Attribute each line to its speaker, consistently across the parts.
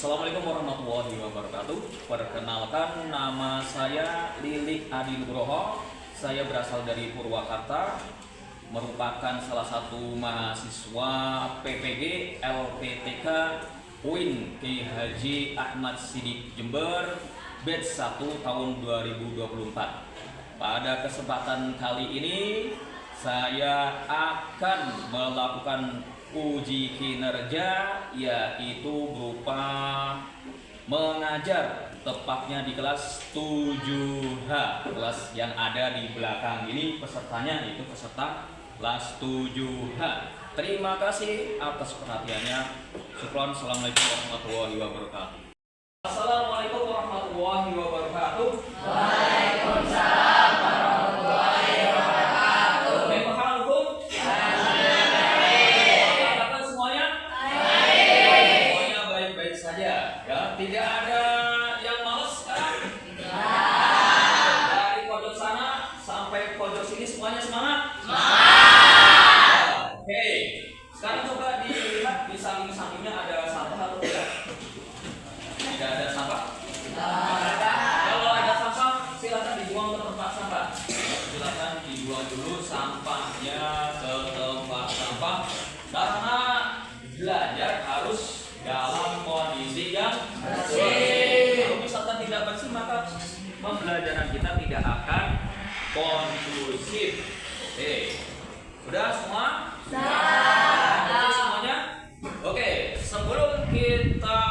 Speaker 1: Assalamualaikum warahmatullahi wabarakatuh. Perkenalkan, nama saya Lilik Adi Nugroho. Saya berasal dari Purwakarta, merupakan salah satu mahasiswa PPG LPTK UIN Kiai Haji Ahmad Siddiq Jember, batch 1 tahun 2024. Pada kesempatan kali ini saya akan melakukan uji kinerja, yaitu berupa mengajar, tepatnya di kelas 7H, kelas yang ada di belakang ini. Pesertanya itu peserta kelas 7H. Terima kasih atas perhatiannya. Syukron. Assalamualaikum warahmatullahi wabarakatuh. Assalamualaikum warahmatullahi wabarakatuh.
Speaker 2: Waalaikumsalam warahmatullahi wabarakatuh.
Speaker 1: Baik, paham hukum? Apakah semuanya? Semuanya baik-baik saja. Ya, tidak ada yang males sekarang. Dari pojok sana sampai pojok sini semuanya semangat. Oke. Sekarang coba dilihat di samping-sampingnya ada sampah atau tidak? Tidak ada sampah. Kalau ada sampah, silakan dibuang ke tempat sampah. Silakan dibuang dulu sampahnya ke tempat sampah, karena belajar harus dalam kondisi yang bersih. Kalau misalkan tidak bersih, maka pembelajaran kita tidak akan kondusif. Oke, sudah semua? Sudah semuanya? Oke, sebelum kita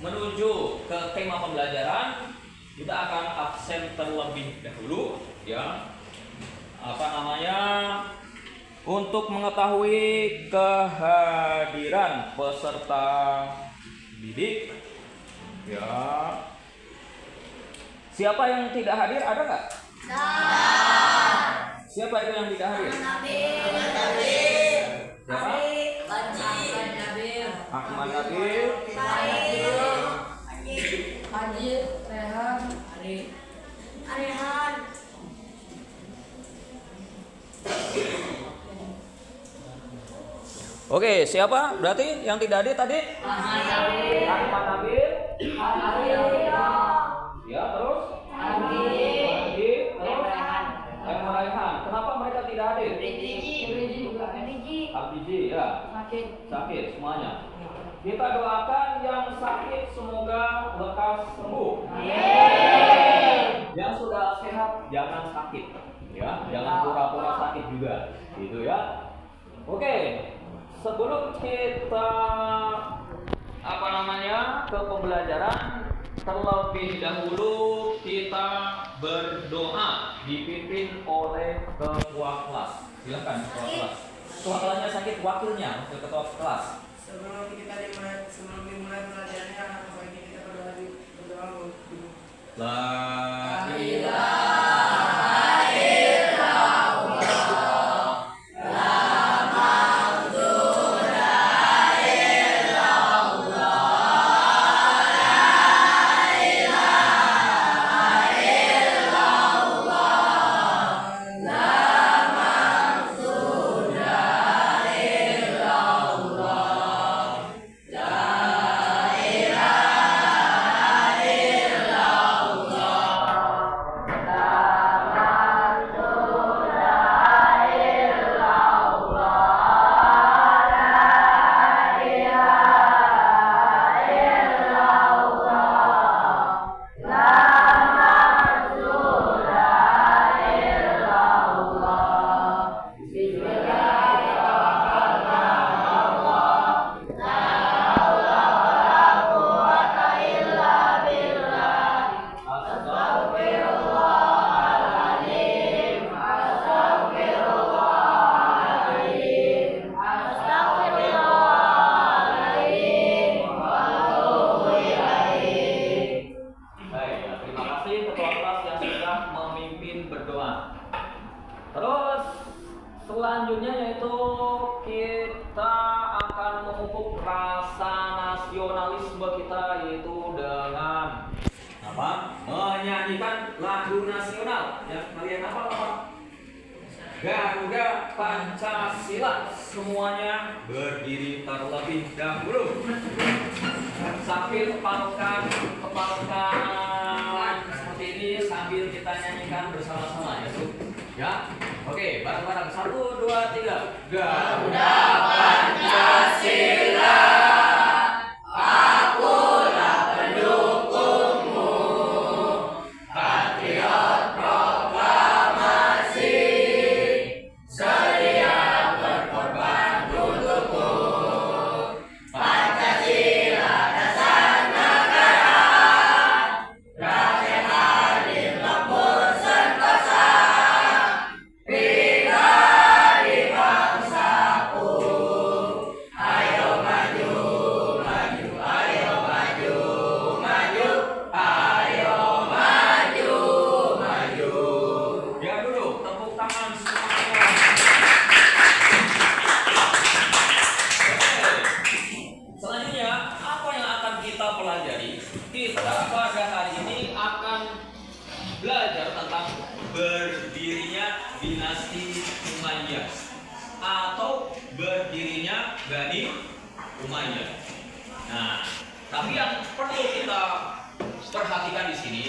Speaker 1: menuju ke tema pembelajaran, kita akan absen terlebih dahulu, ya. Untuk mengetahui kehadiran peserta didik, ya. Siapa yang tidak hadir, ada nggak? Siapa itu yang tidak hadir? Siapa? Ahmad Nabil,
Speaker 2: Rehan.
Speaker 1: Oke, siapa? Berarti yang tidak hadir tadi? Ahmad Nabil. Ya, terus? Terus? Rehan. Kenapa mereka tidak hadir? Abiji, ya. Sakit semuanya. Kita doakan yang sakit semoga lekas sembuh. Yang sudah sehat jangan sakit, ya. Jangan pura-pura sakit juga, gitu ya. Oke. Sebelum kita ke pembelajaran, terlebih dahulu kita berdoa dipimpin oleh ketua kelas. Silakan ketua kelas. Ketua kelasnya sakit, wakilnya ketua kelas.
Speaker 3: Sebelum dimulai pelajarannya, bagi kita berdoa dulu.
Speaker 1: La ilaha selanjutnya yaitu kita akan memupuk rasa nasionalisme kita, yaitu dengan menyanyikan lagu nasional. Ya, kalian apa? Garuda Pancasila. Semuanya berdiri terlebih dahulu. sambil kepalkan seperti ini sambil kita nyanyikan bersama-sama ya, Sob. Ya. Oke, bareng-bareng. 1 2 3. Garuda Pancasila. Akulah pendukungmu. Patriot proklamasi. Sedia berkorban untukmu. Pancasila dasar negara. Rakyat adil makmur sentosa. Pribadi bangsaku. Ayo maju, maju, ayo maju, maju. Ayo maju, maju. Ya dulu, tepuk tangan semuanya. Oke. Selanjutnya, apa yang akan kita pelajari? Kita pada hari ini akan belajar tentang berdirinya dinasti Umayyah atau berdirinya Bani Umayyah. Nah, tapi yang perlu kita perhatikan di sini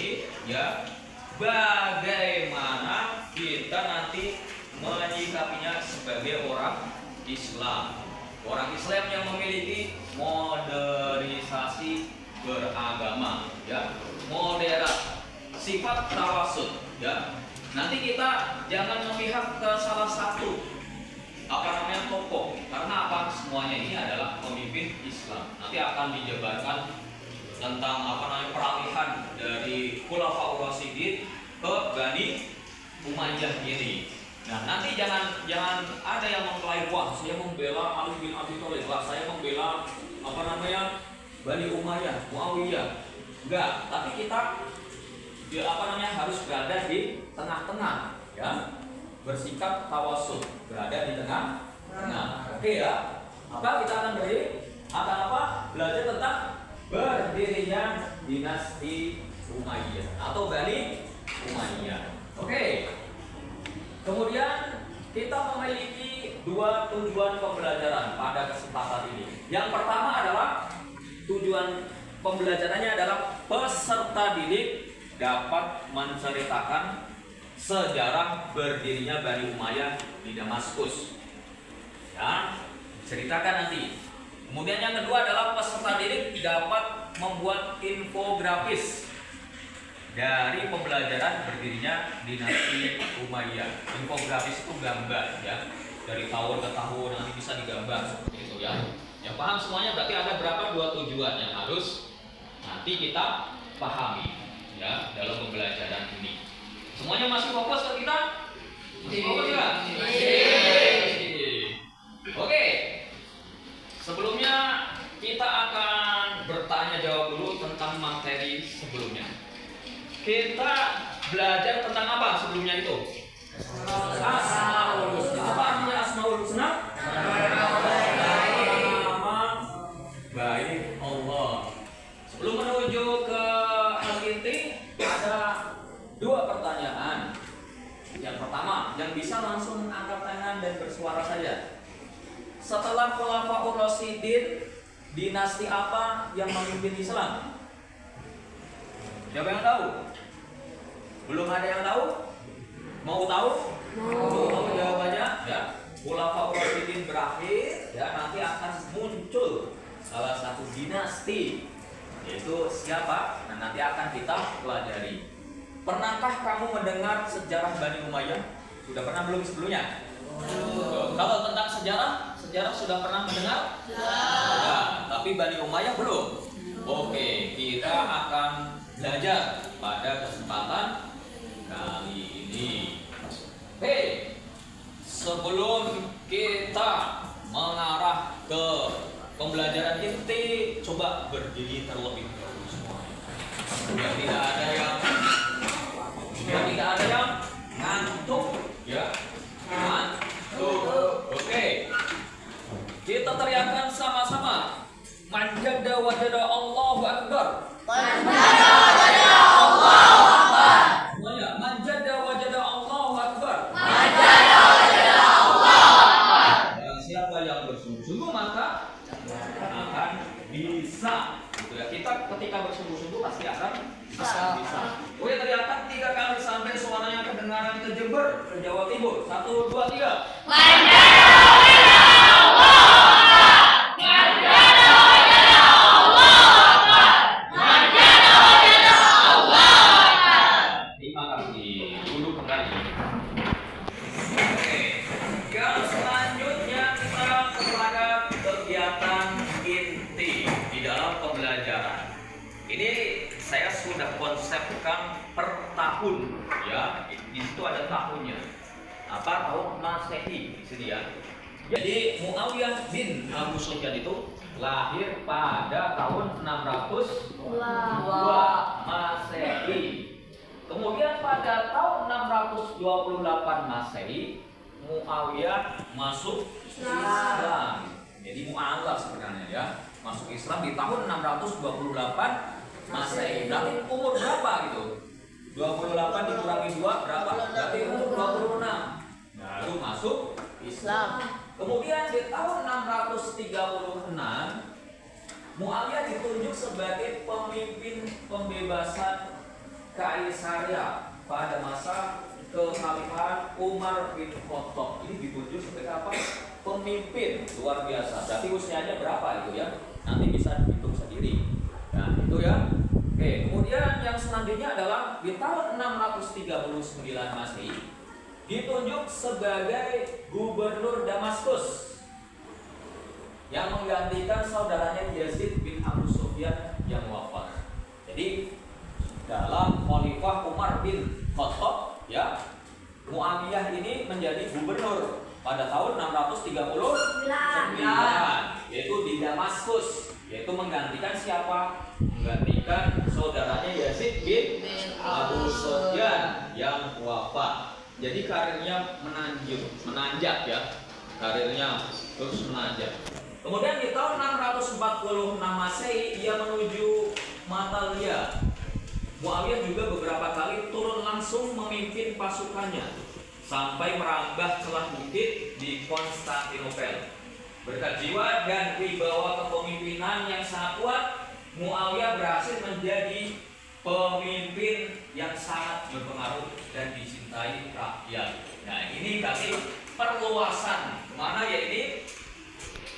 Speaker 1: ya, bagaimana kita nanti menyikapinya sebagai orang Islam. Orang Islam yang memiliki modernisasi beragama, ya, moderat, sifat tawasud, ya. Nanti kita jangan memihak ke salah satu tokoh, karena apa? Semuanya ini adalah pemimpin Islam. Nanti akan dijabarkan tentang peralihan dari Khulafaur Rasyidin ke Bani Umayyah ini. Nah, nanti jangan ada yang mengklaim, wah saya membela Ali bin Abi Thalib, wah saya membela Bani Umayyah, Muawiyah. Enggak, tapi kita harus berada di tengah-tengah, ya. Bersikap tawasud, berada di tengah-tengah. Oke ya. Kita akan belajar tentang berdirinya dinasti Umayyah atau Bani Umayyah. Oke. Kemudian kita memiliki 2 tujuan pembelajaran pada kesempatan ini. Yang pertama adalah tujuan pembelajarannya adalah peserta didik dapat menceritakan sejarah berdirinya Bani Umayyah di Damaskus. Ya, ceritakan nanti. Kemudian yang kedua adalah peserta didik dapat membuat infografis dari pembelajaran berdirinya dinasti Umayyah. Infografis itu gambar, ya, dari tahun ke tahun nanti bisa digambar seperti itu, ya. Yang paham semuanya berarti ada berapa 2 tujuan yang harus nanti kita pahami, ya, dalam pembelajaran ini. Semuanya masih fokus ke kita? Masih fokus nggak? Oke. Sebelumnya kita akan bertanya jawab dulu tentang materi sebelumnya. Kita belajar tentang apa sebelumnya itu? Asmaul Husna. Apa artinya Asmaul Husna? Nama baik Allah. Sebelum menuju ke hal inti, ada 2 pertanyaan. Yang pertama, yang bisa langsung angkat tangan dan bersuara saja. Setelah Khulafaur Rasyidin, dinasti apa yang memimpin Islam? Siapa yang tahu? Belum ada yang tahu? Mau tahu? Mau tahu jawabannya? Ya. Khulafaur Rasyidin berakhir, ya, nanti akan muncul salah satu dinasti, yaitu siapa? Nah, nanti akan kita pelajari. Pernahkah kamu mendengar sejarah Bani Umayyah? Sudah pernah belum sebelumnya? Kalau tentang sejarah sudah pernah mendengar? Ya, tapi Bani Umayyah belum. Oke, kita akan belajar pada kesempatan kali ini. Oke, sebelum kita mengarah ke pembelajaran inti, coba berdiri terlebih dahulu semuanya. Biar tidak ada yang ngantuk, ya. Ngantuk. Oke. Kita teriakkan sama-sama. Manjada wajada Allahu Akbar.
Speaker 2: Manjada wajada Allahu Akbar.
Speaker 1: Semuanya, manjada wajada Allahu Akbar.
Speaker 2: Manjada wajada Allahu Akbar.
Speaker 1: Dan siapa yang bersungguh-sungguh maka akan bisa gitu ya. Kita ketika bersungguh-sungguh pasti akan bisa. Oke, teriakan 3 kali sampai suaranya kedengaran ke Jember, ke Jawa Timur. 1, 2, 3. Terima kasih. Duduk kembali. Oke, yang selanjutnya kita kepada kegiatan inti di dalam pembelajaran. Ini saya sudah konsepkan per tahun, ya. Di situ ada tahunnya. Apa? Tahun Masehi di sini ya. Jadi Muawiyah bin Abu Sufyan itu lahir pada tahun 602 Masehi. Kemudian pada tahun 628 Masehi, Muawiyah masuk Islam. Jadi mu'alaf sebenarnya ya, masuk Islam di tahun 628 Masehi. Berarti umur berapa gitu? 28 dikurangi 2 berapa? Berarti umur 26. Baru masuk Islam. Kemudian di tahun 636 Muawiyah ditunjuk sebagai pemimpin pembebasan Kaisaria pada masa kekhalifahan Umar bin Khattab. Ini ditunjuk sebagai apa? Pemimpin luar biasa. Berarti usianya berapa itu ya? Nanti bisa dihitung sendiri. Nah, itu ya. Oke, kemudian yang selanjutnya adalah di tahun 639 Masehi ditunjuk sebagai gubernur Damaskus yang menggantikan saudaranya Yazid bin Abu Sufyan yang wafat. Jadi dalam Khalifah Umar bin Khattab ya, Muawiyah ini menjadi gubernur pada tahun 639 yaitu di Damaskus, yaitu menggantikan siapa? Menggantikan saudaranya Yazid bin Abu Sufyan yang wafat. Jadi karirnya menanjak ya, karirnya terus menanjak. Kemudian di tahun 646 Masehi ia menuju Matalia. Muawiyah juga beberapa kali turun langsung memimpin pasukannya sampai merambah celah bukit di Konstantinopel. Berkat jiwa dan wibawa kepemimpinan yang sangat kuat, Muawiyah berhasil menjadi pemimpin yang sangat berpengaruh dan dicintai rakyat. Nah, ini kasih perluasan mana ya ini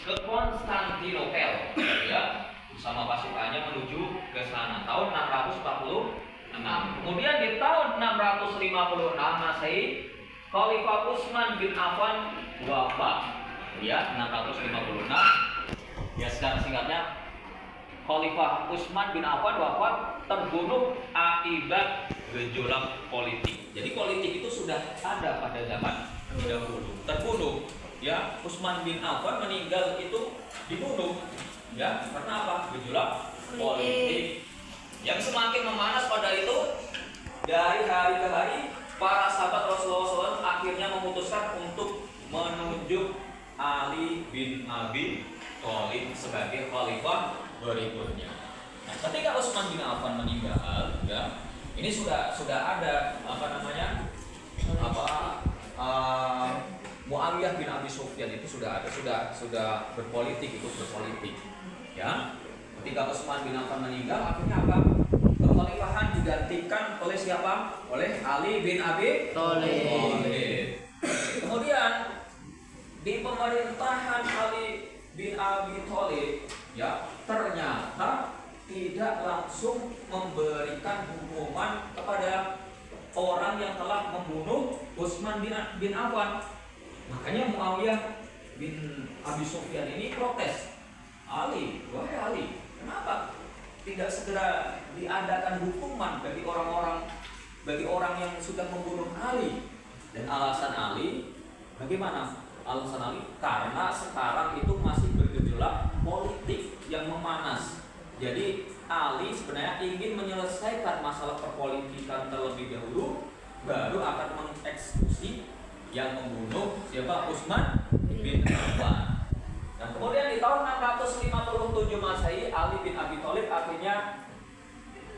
Speaker 1: ke Konstantinopel ya, bersama pasukannya menuju ke sana tahun 646. Kemudian di tahun 656 Masehi Khalifah Utsman bin Affan wafat ya, 656 ya. Secara singkatnya Khalifah Utsman bin Affan wafat terbunuh akibat gejolak politik. Jadi politik itu sudah ada pada zaman dahulu. Terbunuh ya, Utsman bin Affan meninggal itu dibunuh ya, karena apa? Gejolak politik yang semakin memanas pada itu. Dari hari ke hari para sahabat Rasulullah SAW akhirnya memutuskan untuk menunjuk Ali bin Abi Thalib sebagai khalifah berikutnya. Nah, ketika Utsman bin Affan meninggal, ya, ini sudah ada Muawiyah bin Abi Sufyan itu sudah berpolitik ya. Ketika Utsman bin Affan meninggal, akhirnya apa? Kekhalifahan digantikan oleh siapa? Oleh Ali bin Abi Thalib. Kemudian di pemerintahan Ali bin Abi Thalib ya, ternyata tidak langsung memberikan hukuman kepada orang yang telah membunuh Utsman bin Affan. Makanya Muawiyah bin Abi Sufyan ini protes. Ali, wahai Ali, kenapa tidak segera diadakan hukuman bagi orang yang sudah membunuh Ali? Dan alasan Ali, bagaimana? Alasan Ali, karena sekarang itu masih bergejolak politik yang memanas. Jadi Ali sebenarnya ingin menyelesaikan masalah perpolitikan terlebih dahulu, baru akan mengeksekusi yang membunuh siapa? Utsman bin Affan. Nah, kemudian di tahun 657 Masehi Ali bin Abi Thalib akhirnya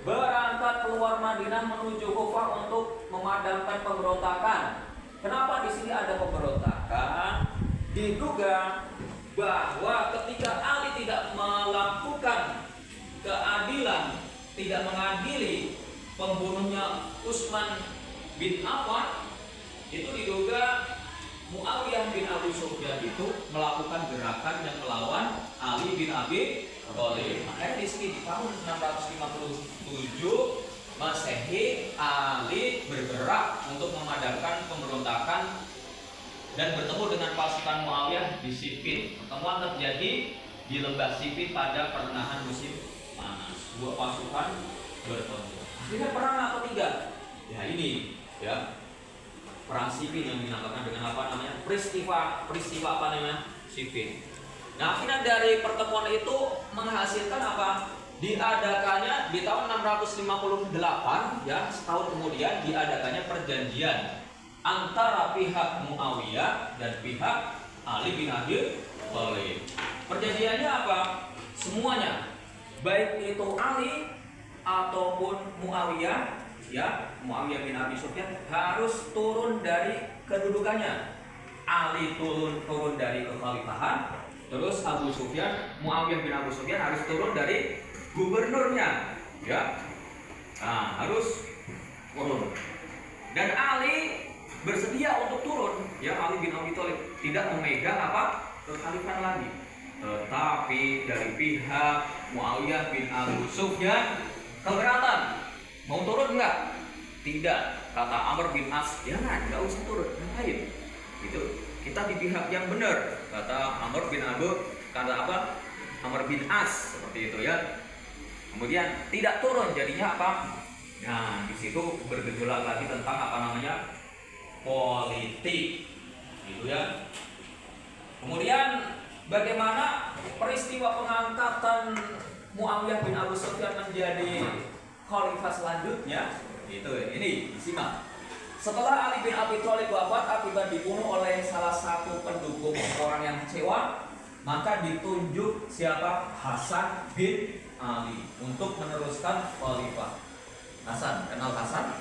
Speaker 1: berangkat keluar Madinah menuju Kufah untuk memadamkan pemberontakan. Kenapa di sini ada pemberontakan? Diduga bahwa ketika Ali tidak melakukan tidak mengadili pembunuhnya Utsman bin Affan, itu diduga Muawiyah bin Abu Sufyan itu melakukan gerakan yang melawan Ali bin Abi Thalib. Makanya di sini di tahun 657 Masehi, Ali bergerak untuk memadamkan pemberontakan dan bertemu dengan pasukan Muawiyah di Siffin. Pertemuan terjadi di lembah Siffin pada pertengahan musim panas. Dua pasukan bertemu. Akhirnya perang apa tiga? Ya ini, ya. Perang Siffin yang dinamakan dengan apa namanya? Peristiwa apa namanya? Siffin. Nah, akhirnya dari pertemuan itu menghasilkan apa? Diadakannya di tahun 658, ya, setahun kemudian diadakannya perjanjian antara pihak Muawiyah dan pihak Ali bin Abi Thalib. Perjanjiannya apa? Semuanya, baik itu Ali ataupun Muawiyah, ya, Muawiyah bin Abi Sufyan harus turun dari kedudukannya. Ali turun dari kekhalifahan, terus Abu Sufyan, Muawiyah bin Abu Sufyan harus turun dari gubernurnya, ya. Nah, harus turun. Dan Ali bersedia untuk turun, ya, Ali bin Abi Thalib tidak memegang apa? Kekhalifahan lagi. Tetapi dari pihak Muawiyah bin Abu Sufyan keberatan. Mau turun enggak? Tidak. Kata Amr bin As, jangan, enggak usah turun. Ngapain? Itu kita di pihak yang benar. Kata Amr bin As seperti itu, ya. Kemudian tidak turun, jadinya apa? Nah, di situ bergejolak lagi tentang apa namanya? Politik. Gitu, ya. Kemudian bagaimana peristiwa pengangkatan Muawiyah bin Abu Sufyan menjadi khalifah selanjutnya? Itu ini disimak. Setelah Ali bin Abi Thalib wafat akibat dibunuh oleh salah satu pendukung orang yang kecewa, maka ditunjuk siapa? Hasan bin Ali untuk meneruskan khalifah. Hasan, kenal Hasan?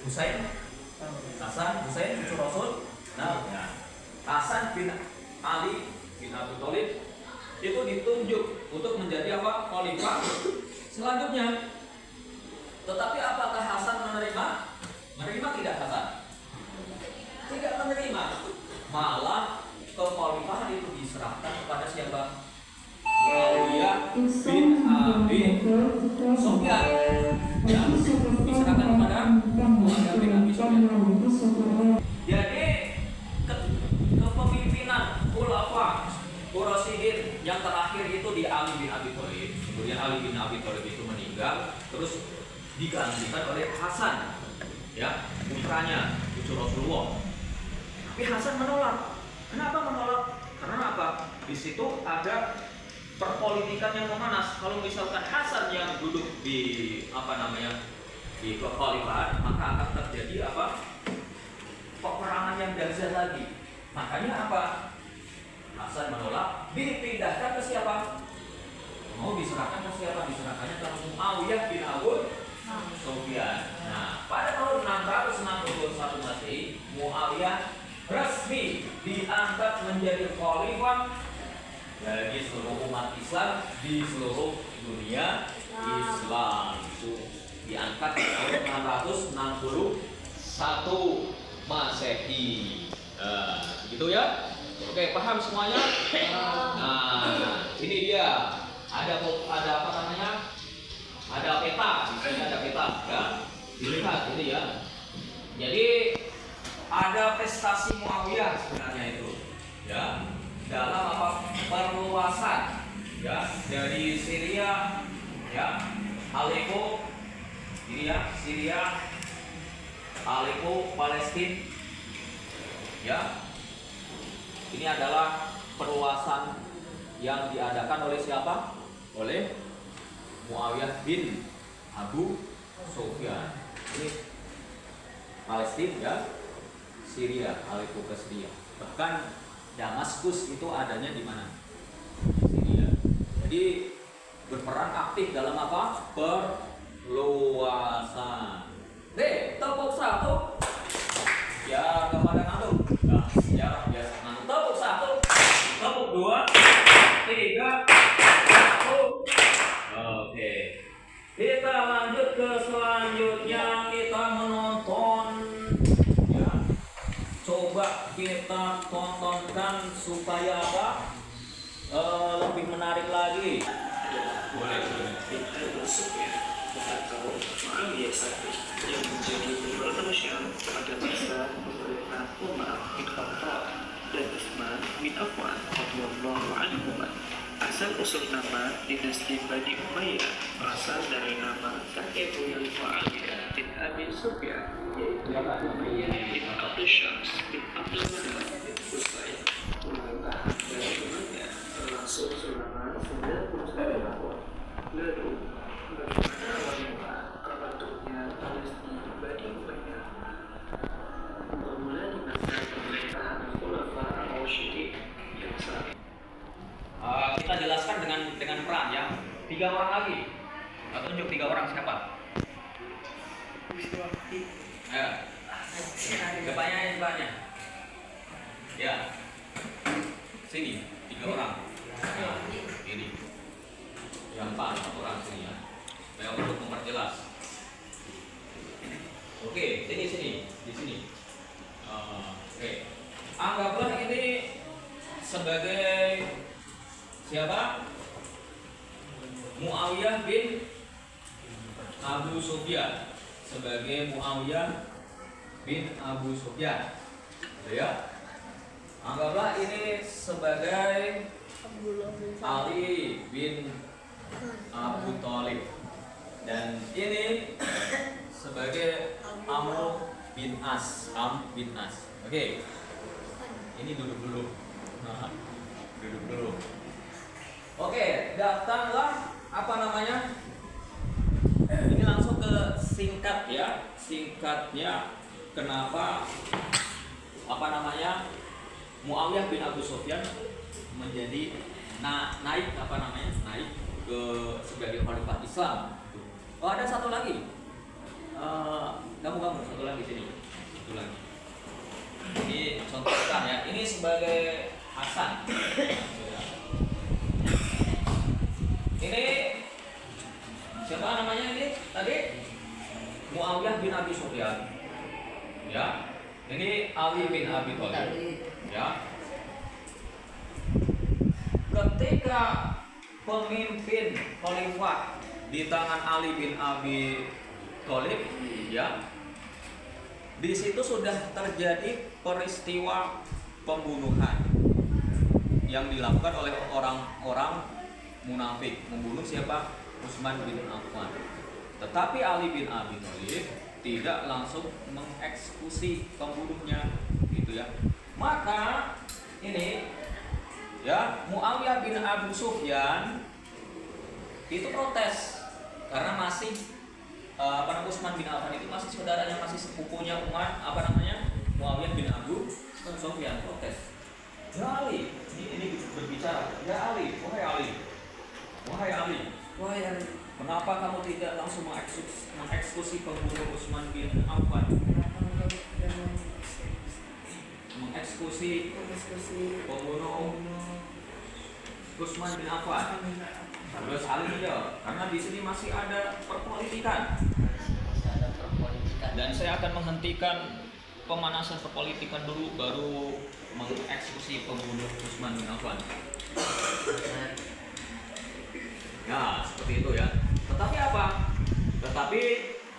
Speaker 1: Husain? Hasan, Husain cucu Rasul. Nah, ya. Hasan bin Ali bin Abi Thalib itu ditunjuk untuk menjadi apa? Khalifah selanjutnya. Tetapi apakah Hasan menerima? Menerima tidak Hasan? Tidak menerima. Malah kekhalifahan itu diserahkan kepada siapa? Muawiyah bin Abi Sufyan. Ya, diserahkan kepada Muawiyah bin Abi Sufyan. Jadi kepemimpinan khulafa Rasyidin yang terakhir itu di Ali bin Abi Thalib. Kemudian Ali bin Abi Thalib itu meninggal, terus digantikan oleh Hasan, ya, putranya, cucu Rasulullah. Tapi Hasan menolak. Kenapa menolak? Karena apa? Di situ ada perpolitikan yang memanas. Kalau misalkan Hasan yang duduk di apa namanya di kekhalifahan, maka akan terjadi apa? Peperangan yang dahsyat lagi. Makanya apa? Hasan menolak. Dipindahkan ke siapa? Mau diserahkan ke siapa? Diserahkannya ke Muawiyah bin Abu Sufyan. Nah, pada tahun 661 Masehi, Muawiyah resmi diangkat menjadi khalifah bagi seluruh umat Islam di seluruh dunia Islam. Itu diangkat tahun 661 Masehi. Gitu ya. Oke, paham semuanya? Nah, ini dia. Ada apa namanya? Ada peta, di sini ada peta, ya. Dilihat ini ya. Jadi ada prestasi Muawiyah sebenarnya itu, ya, dalam apa? Perluasan, ya, dari Syria, ya, Aleppo, ini ya, Syria, Aleppo, Palestina, ya. Ini adalah perluasan yang diadakan oleh siapa? Oleh Muawiyah bin Abu Sufyan. Ini Palestina, ya, Syria, Aleppo ke Syria. Bahkan Damaskus itu adanya di mana? Syria. Jadi berperan aktif dalam apa? Perluasan. Tepuk satu. Ya, kepada ngantuk. Nah, sejarah biasa ngantuk. Tepuk satu. Tepuk dua. Tiga. Satu. Oke. Kita lanjut. tontonkan supaya apa? Lebih menarik lagi. Boleh.
Speaker 4: Atau Muawiyah yang menjadi Imam Syam pada masa pemerintahan Umar bin Khattab dan Utsman bin Affan radhiyallahu anhuma. Asal usul nama dinasti Bani Umayyah berasal dari nama kakek buyut Muawiyah bin Abi Sufyan, yaitu Umayyah bin Abdul Syams bin Abdul Manaf Utsman. Ulama dari Umayyah termasuk selama 99 tahun. Lalu bagaimana wanita terbentuknya dinasti Bani Umayyah? Bermula di masa pemerintahan Khulafa ar-Rasyidin yang saat
Speaker 1: Kita jelaskan dengan peran ya. 3 orang lagi. Atau tunjuk 3 orang siapa? Ayo. Depannya. Ya. Sini 3 orang. Nah, ini. Yang 4 orang sini ya. Saya untuk memperjelas. Oke, sini. Di sini. Oke. Anggaplah ini sebagai siapa? Muawiyah bin Abu Sufyan. Sebagai Muawiyah bin Abu Sufyan. Ya. Anggaplah ini sebagai Ali bin Abu Thalib. Dan ini sebagai Amr bin As. Oke. Ini duduk dulu. Duduk dulu. Oke, datanglah apa namanya? Ini langsung ke singkat ya. Singkatnya kenapa apa namanya? Muawiyah bin Abu Sufyan menjadi naik ke sebagai khalifah Islam. Oh, ada satu lagi. Kamu satu lagi sini. Satu lagi. Ini contohkan ya. Ini sebagai Hasan. Ini siapa namanya ini tadi? Muawiyah bin Abi Sufyan. Ya. Ini Ali bin Abi Thalib. Ya. Ketika pemimpin khalifah di tangan Ali bin Abi Thalib, ya. Di situ sudah terjadi peristiwa pembunuhan yang dilakukan oleh orang-orang munafik, membunuh siapa? Utsman bin Affan. Tetapi Ali bin Abi Thalib tidak langsung mengeksekusi pembunuhnya, gitu ya. Maka ini ya, Muawiyah bin Abu Sufyan itu protes karena masih Utsman bin Affan itu masih saudaranya, masih sepupunya Muawiyah bin Abu Sufyan. Protes. Ya Ali, ini berbicara. Ya Ali, wahai Ali, kenapa kamu tidak langsung mengeksekusi pembunuh Utsman bin Affan? Mengeksekusi pembunuh Utsman bin Affan. Terus Ali menjawab, karena di sini masih ada perpolitikan. Dan saya akan menghentikan pemanasan perpolitikan dulu, baru mengeksekusi pembunuh Utsman bin Affan. Ya, seperti itu ya. Tetapi apa?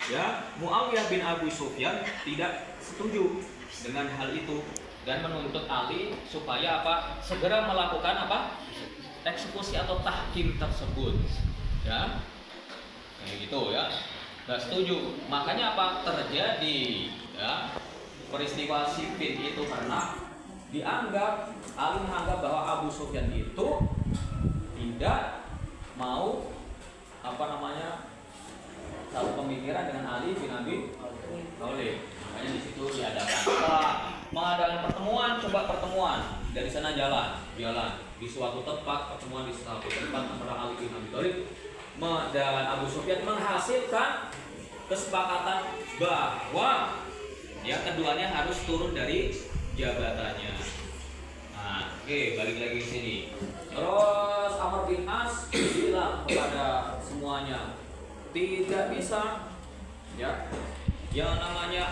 Speaker 1: Ya, Muawiyah bin Abu Sufyan tidak setuju dengan hal itu dan menuntut Ali supaya apa? Segera melakukan apa? Eksekusi atau tahkim tersebut. Ya. Kayak gitu ya. Nggak setuju. Makanya apa? Terjadi ya peristiwa Siffin itu karena Ali menganggap bahwa Abu Sufyan itu tidak mau satu pemikiran dengan Ali bin Abi Thalib. Makanya di situ diadakan mengadakan pertemuan dari sana jalan di suatu tempat, pertemuan di suatu tempat antara Ali bin Abi Thalib dan Abu Sufyan menghasilkan kesepakatan bahwa ya keduanya harus turun dari jabatannya. Nah, oke, balik lagi ke sini. Terus Amr bin As bilang kepada semuanya, tidak bisa ya yang namanya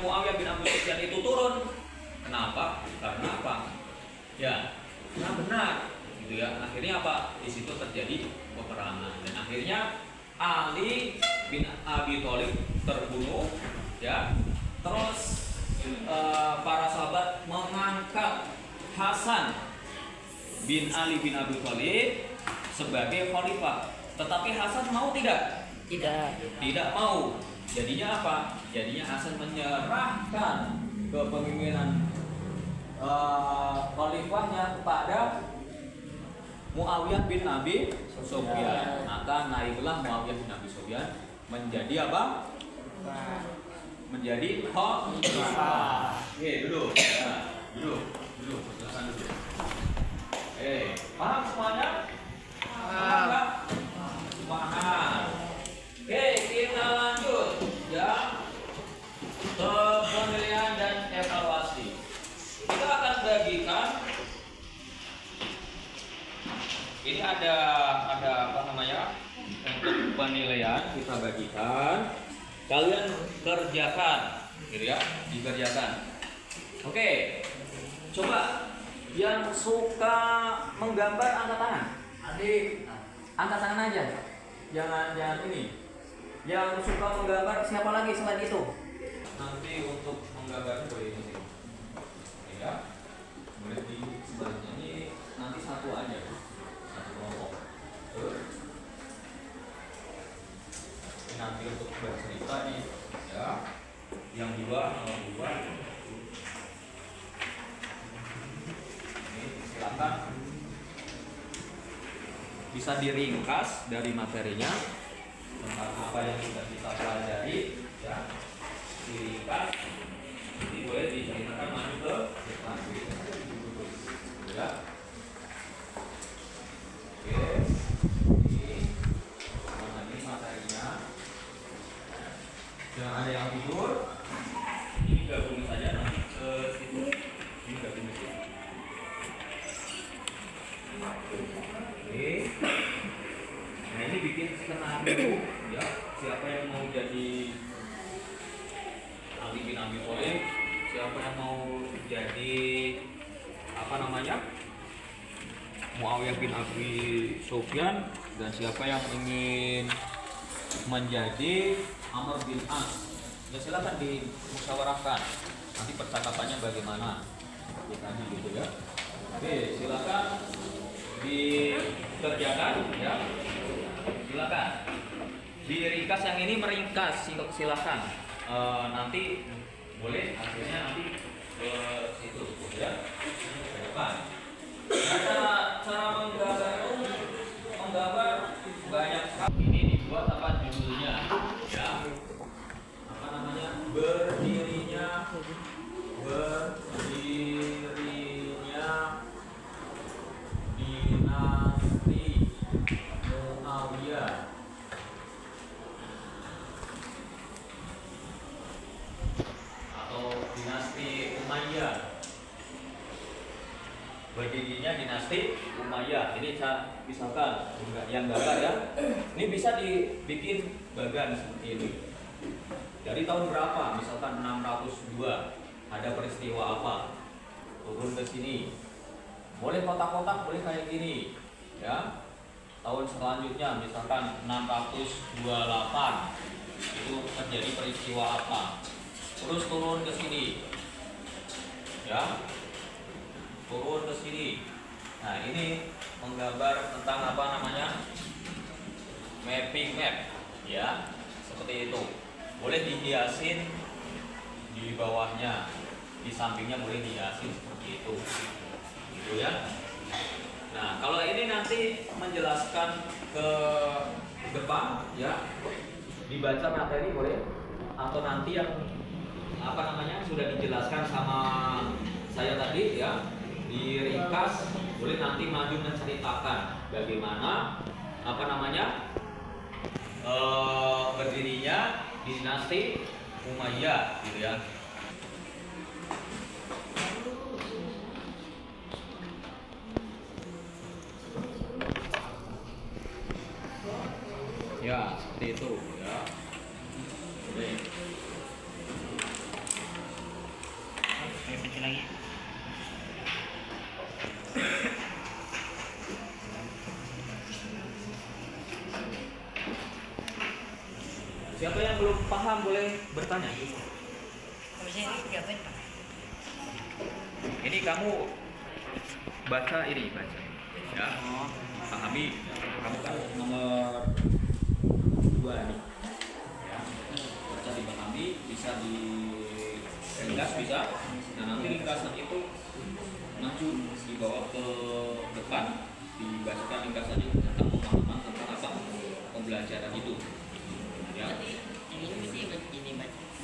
Speaker 1: Muawiyah bin Abu Sufyan itu turun Kenapa? Karena apa? Ya, nah benar, gitu ya. Akhirnya apa? Di situ terjadi peperangan dan akhirnya Ali bin Abi Thalib terbunuh, ya. Terus para sahabat mengangkat Hasan bin Ali bin Abi Thalib sebagai khalifah. Tetapi Hasan mau tidak? Tidak mau. Jadinya apa? Jadinya Hasan menyerahkan kepemimpinan khalifahnya kepada Muawiyah bin Abi Sufyan. Maka naiklah Muawiyah bin Abi Sufyan menjadi apa? Menjadi khalifah. Oke, duduk. Nah, duduk. Penjelasan dulu. Paham semuanya? Paham nggak? Paham. Oke, kita lanjut ya ke penilaian dan evaluasi. Kita akan bagikan. Ini ada apa namanya? Untuk penilaian kita bagikan. Kalian kerjakan, gitu ya, dikerjakan. Oke, coba yang suka menggambar angkat tangan. Adik, angkat tangan aja. Jangan ini. Yang suka menggambar siapa lagi selain itu? Nanti untuk menggambarnya boleh ini sih. Ya, boleh di sebaliknya ini nanti satu aja, satu kelompok. Ini nanti untuk bercerita nih, ya. Yang dua. Ini silakan. Bisa diringkas dari materinya tentang apa yang sudah kita pelajari, ya. Diringkas. Ini boleh diceritakan maju ke depan, ya. Oke. Ini materinya. Jangan ada yang tidur. Ini gabung saja nanti ke situ. Ini gabung ke situ. Oke. Nah ini bikin skenario, ya. Siapa yang mau jadi Ali bin Abi Thalib, siapa yang mau jadi apa namanya Muawiyah bin Abi Sufyan, dan siapa yang ingin menjadi Amr bin As. Ya silakan dimusyawarahkan. Nanti percakapannya bagaimana? Kita gitu ya. Oke, silakan dikerjakan, ya. Silakan. Diringkas, yang ini meringkas, silakan. Nanti boleh akhirnya nanti ke situ, ya. Ke depan. Nah, cara menggambar banyak sekali. Ini dibuat apa judulnya, ya. Apa namanya? Berdirinya dinasti Muawiyah. Atau dinasti Umayyah. Berdirinya dinasti Umayyah. Ini misalkan yang gambar, ya. Ini bisa dibikin bagan seperti ini. Dari tahun berapa? Misalkan 602. Ada peristiwa apa? Turun ke sini. Boleh kotak-kotak, boleh kayak gini, ya. Tahun selanjutnya misalkan 628. Itu terjadi peristiwa apa? Terus turun ke sini. Ya. Turun ke sini. Nah, ini menggambar tentang apa namanya? Mapping map, ya. Seperti itu. Boleh dihiasin di bawahnya, di sampingnya boleh dihiasin seperti itu. Gitu ya. Nah, kalau ini nanti menjelaskan ke depan, ya. Dibaca materi boleh, atau nanti yang apa namanya sudah dijelaskan sama saya tadi, ya, diringkas, boleh nanti maju menceritakan bagaimana apa namanya berdirinya dinasti Umayyah, gitu ya. Ya, seperti itu, ya. Oke.
Speaker 5: lagi.
Speaker 1: Siapa yang belum paham boleh bertanya. Ini kamu baca ini baca. Ya. Pahami. Kamu kan nomor 2 nih. Ya. Baca dipahami, bisa diringkas bisa. Nah, nanti ringkasan itu maju dibawa ke depan, dibacakan ringkasannya tentang pemahaman tentang apa pembelajaran itu. Ya.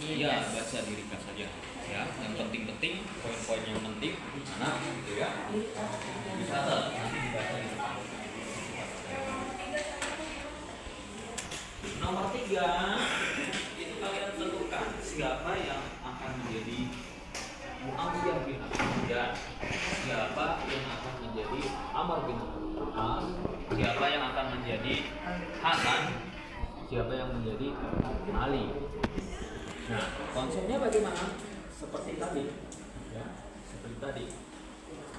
Speaker 1: Iya, baca diringkas saja. Ya, yang penting-penting, poin-poin yang penting, mana gitu ya. Bisa nanti dibaca di depan. Nomor 3 itu kalian tentukan siapa yang akan menjadi Muawiyah bin Abi Sufyan, siapa yang akan menjadi Amr bin As, siapa yang akan menjadi Hasan, siapa yang menjadi Ali. Nah, konsepnya bagaimana? Seperti tadi, ya, seperti tadi.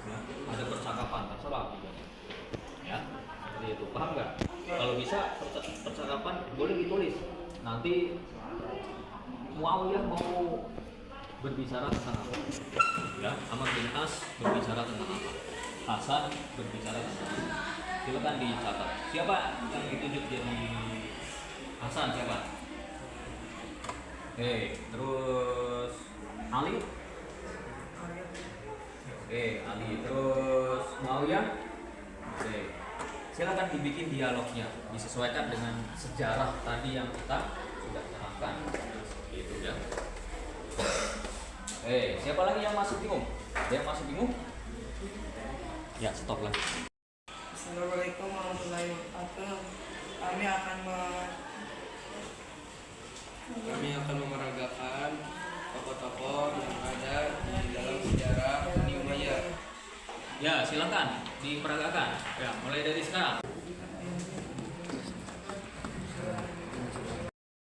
Speaker 1: Ya, ada percakapan terserah, ya, seperti itu. Paham nggak? Kalau bisa percakapan boleh ditulis. Nanti Muawiyah mau berbicara tentang apa? Ya, Amr bin As berbicara tentang apa? Hasan berbicara tentang apa? Silakan dicatat. Siapa yang ditunjuk jadi Hasan siapa? Terus Ali. Ali. Terus Muawiyah. Silakan dibikin dialognya, disesuaikan dengan sejarah tadi yang kita sudah terangkan. Gitu ya. Siapa lagi yang masih bingung? Ada yang masih bingung? Ya, stop lagi.
Speaker 3: Assalamualaikum warahmatullahi wabarakatuh. Kami akan memeragakan tokoh-tokoh yang ada di dalam sejarah Bani Umayyah.
Speaker 1: Ya, silakan diperagakan. Ya, mulai dari sekarang.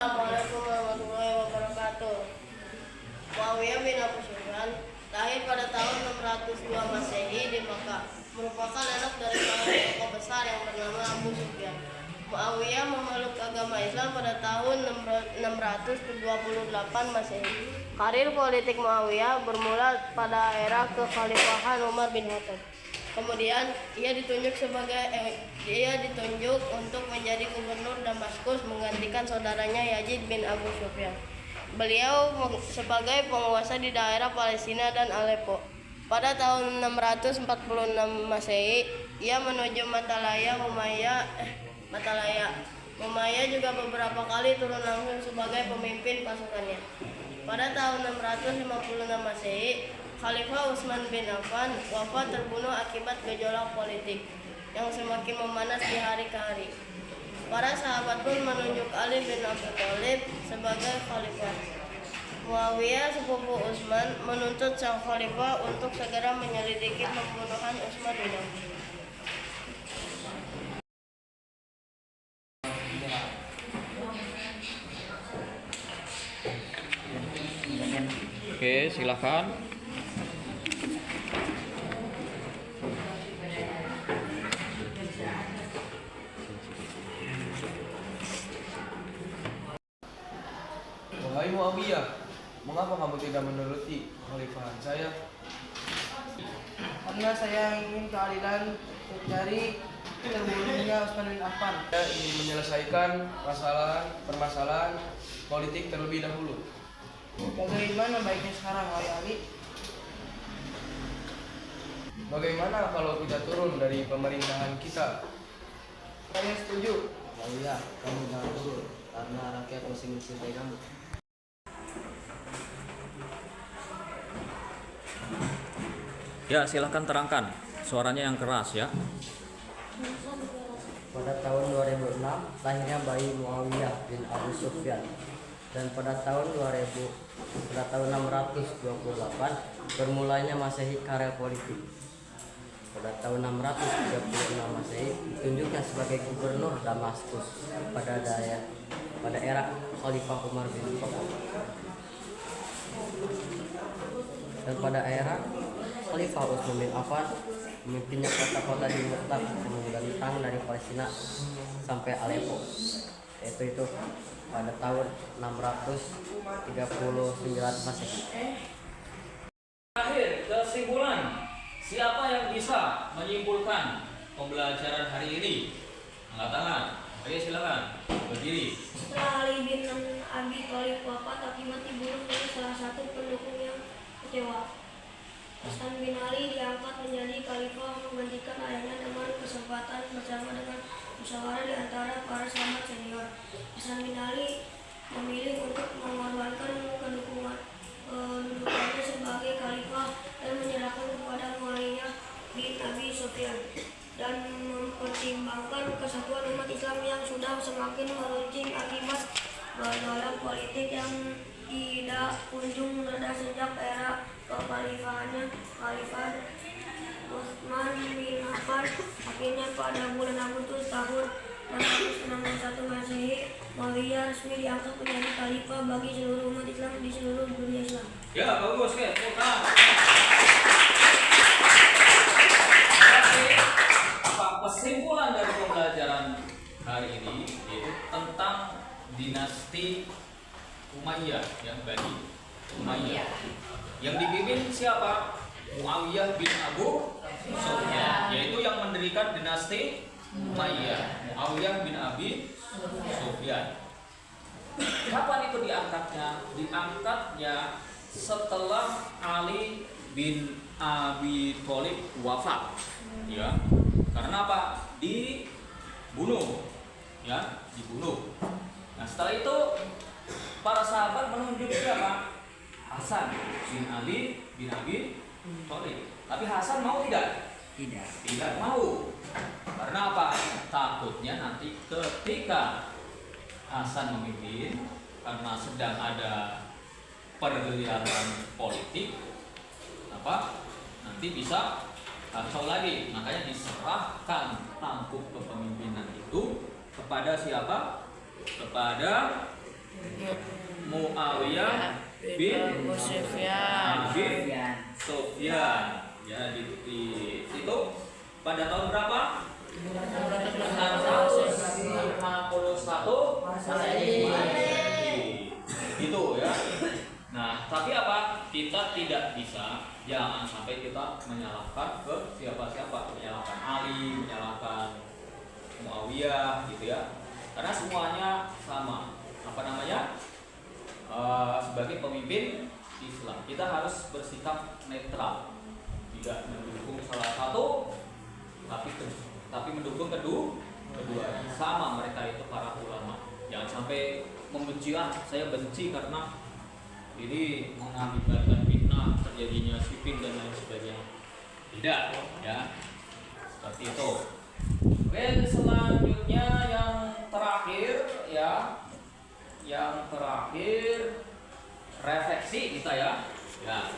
Speaker 2: Assalamualaikum warahmatullahi wabarakatuh. Muawiyah bin Abu Sufyan lahir pada tahun 602 Masehi di Makkah, merupakan anak dari seorang tokoh besar yang bernama Abu Sufyan. Muawiyah memeluk agama Islam pada tahun 628 Masehi. Karir politik Muawiyah bermula pada era kekhalifahan Umar bin Khattab. Kemudian ia ditunjuk untuk menjadi gubernur Damaskus menggantikan saudaranya Yazid bin Abu Sufyan. Beliau sebagai penguasa di daerah Palestina dan Aleppo. Pada tahun 646 Masehi, ia menuju Matalaya. Umayyah juga beberapa kali turun langsung sebagai pemimpin pasukannya. Pada tahun 656 Masehi, Khalifah Utsman bin Affan wafat terbunuh akibat gejolak politik yang semakin memanas di hari ke hari. Para sahabat pun menunjuk Ali bin Abi Thalib sebagai khalifah. Muawiyah sepupu Utsman menuntut sang khalifah untuk segera menyelidiki pembunuhan Utsman bin Affan.
Speaker 1: Oke, silakan.
Speaker 3: Wahai Muawiyah, mengapa kamu tidak menuruti khalifahan saya? Karena saya ingin keadilan dari terbunuhnya Utsman bin Affan. Saya ingin menyelesaikan permasalahan politik terlebih dahulu. Bagaimana baiknya sekarang, wahai Ali? Bagaimana kalau kita turun dari pemerintahan kita? Saya setuju.
Speaker 6: Muawiyah, kamu jangan turun karena rakyat masih mencintai kamu.
Speaker 1: Ya, silakan terangkan. Suaranya yang keras ya.
Speaker 6: Pada tahun 2006 lahirnya bayi Muawiyah bin Abu Sufyan, dan pada tahun 628 bermulanya Masehi karir politik. Pada tahun 636 Masehi ditunjuknya sebagai gubernur Damaskus pada era Khalifah Umar bin Khattab. Dan pada era Khalifah Utsman bin Affan memimpinnya kota-kota di Mu'tah yang membentang dari Palestina sampai Aleppo, yaitu itu pada tahun 639 Masehi.
Speaker 1: Akhir kesimpulan, siapa yang bisa menyimpulkan pembelajaran hari ini? Angkat tangan. Oke, silakan berdiri.
Speaker 5: Setelah Ali bin Abi Thalib wafat akibat dibunuh oleh salah satu pendukung yang kecewa, Hasan bin Ali diangkat menjadi khalifah menggantikan ayahnya dengan kesempatan bersama dengan musyawarah di antara para sahabat senior. Hasan bin Ali memilih untuk mengorbankan kedudukannya sebagai khalifah dan menyerahkan kepada Muawiyah bin Abi Sufyan, dan mempertimbangkan kesatuan umat Islam yang sudah semakin meruncing akibat gejolak politik yang tidak kunjung mereda sejak era kekhalifahannya Khalifah Utsman bin Affan. Akhirnya pada bulan Agustus tahun 661 Masehi, Muawiyah resmi diangkat menjadi khalifah bagi seluruh umat Islam di seluruh dunia Islam.
Speaker 1: Ya, bagus ya. Kesimpulan dari pembelajaran hari ini yaitu tentang dinasti Umayyah, ya, Bani Umayyah. Yang dipimpin siapa? Muawiyah bin Abu Sufyan, yaitu yang mendirikan dinasti Umayyah, Muawiyah bin Abi Sufyan. Kapan itu diangkatnya? Diangkatnya setelah Ali bin Abi Thalib wafat, ya. Karena apa? Dibunuh, ya, dibunuh. Nah, setelah itu para sahabat menunjuk siapa? Hasan bin Ali bin Abi Thalib. Tapi Hasan mau tidak? Tidak mau. Karena apa? Takutnya nanti ketika Hasan memimpin, karena sedang ada pergeliran politik, apa? Nanti bisa kacau lagi. Makanya diserahkan tampuk kepemimpinan itu kepada siapa? Kepada Muawiyah bin Abi Sufyan. Ya, di situ pada tahun berapa? 651 Masehi. Itu ya. Nah, tapi apa? Kita tidak bisa, jangan sampai kita menyalahkan ke siapa-siapa, menyalahkan Ali, menyalahkan Muawiyah, gitu ya. Karena semuanya sama. Apa namanya? Sebagai pemimpin Islam, kita harus bersikap netral, tidak mendukung salah satu, tapi mendukung kedua. Sama mereka itu para ulama. Jangan sampai membenci, saya benci karena ini mengakibatkan fitnah, terjadinya sipil dan lain sebagainya. Tidak, ya. Seperti itu. Oke, selanjutnya yang terakhir, ya. Yang terakhir refleksi kita, ya. Ya.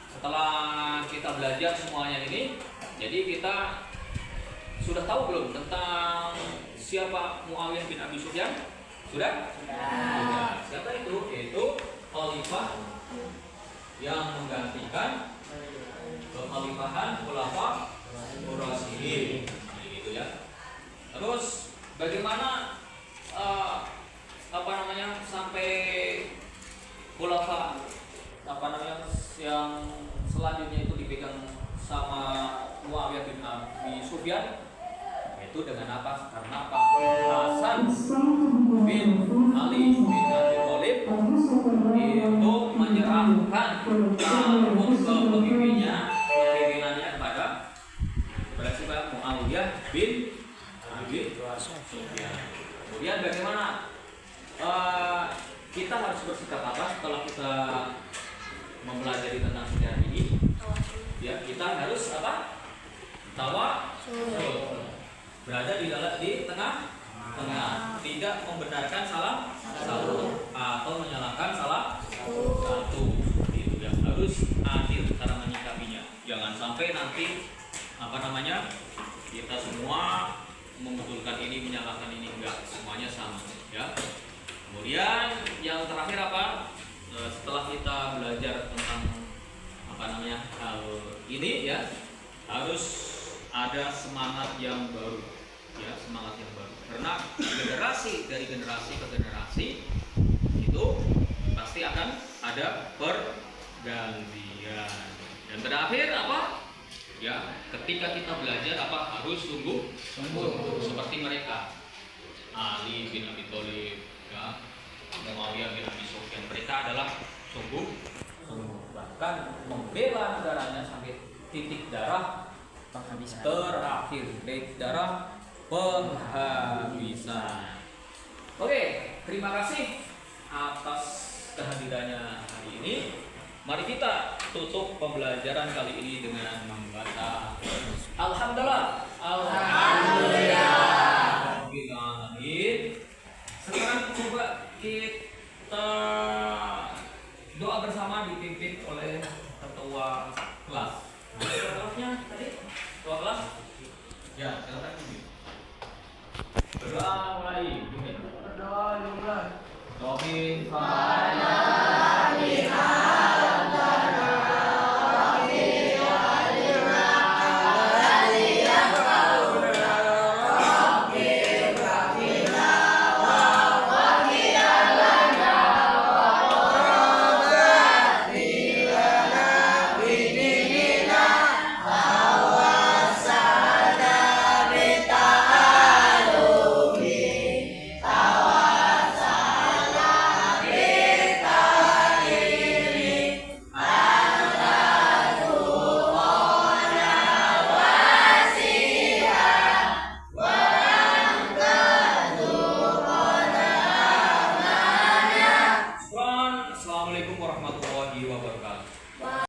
Speaker 1: Setelah kita belajar semuanya ini, jadi kita sudah tahu belum tentang siapa Muawiyah bin Abi Sufyan? Sudah? Sudah. Siapa itu? Yaitu khalifah yang menggantikan kekhalifahan Khulafa Ar-Rasyidin, gitu ya. Terus bagaimana sampai khulafa yang selanjutnya itu dipegang sama Muawiyah bin Abi Sufyan, itu dengan apa? Karena apa? Hasan bin Ali bin Abi Thalib itu menyerahkan tampuk kepemimpinannya kepada siapa? Muawiyah bin Abi Sufyan. Kemudian bagaimana kita harus bersikap apa setelah kita mempelajari tentang sejarah ini? Ya, kita harus apa? Tawasul. Berada di tengah, tidak membenarkan salah satu atau menyalahkan salah satu. Itu ya, harus adil cara menyikapinya. Jangan sampai nanti kita semua membetulkan ini, menyalahkan ini, enggak, semuanya sama, ya. Kemudian yang terakhir apa? Setelah kita belajar tentang ini ya harus ada semangat yang baru, ya semangat yang baru. Karena generasi dari generasi ke generasi itu pasti akan ada pergantian. Dan terakhir apa? Ya, ketika kita belajar apa harus sungguh seperti mereka. Ali bin Abi Thalib, ya, Muawiyah bin Abi Sufyan, mereka adalah sungguh bahkan membela negaranya sampai titik darah terakhir, titik darah penghabisan. Oke, terima kasih atas kehadirannya hari ini. Mari kita tutup pembelajaran kali ini dengan membaca Alhamdulillah. Alhamdulillah. Sekarang coba kita doa bersama dipimpin oleh ketua kelas. Ketua kelasnya tadi? Ketua kelas? Ya, silakan. Berdoa mulai.
Speaker 3: Berdoa dimulai.
Speaker 1: Tauhid. Assalamualaikum warahmatullahi wabarakatuh.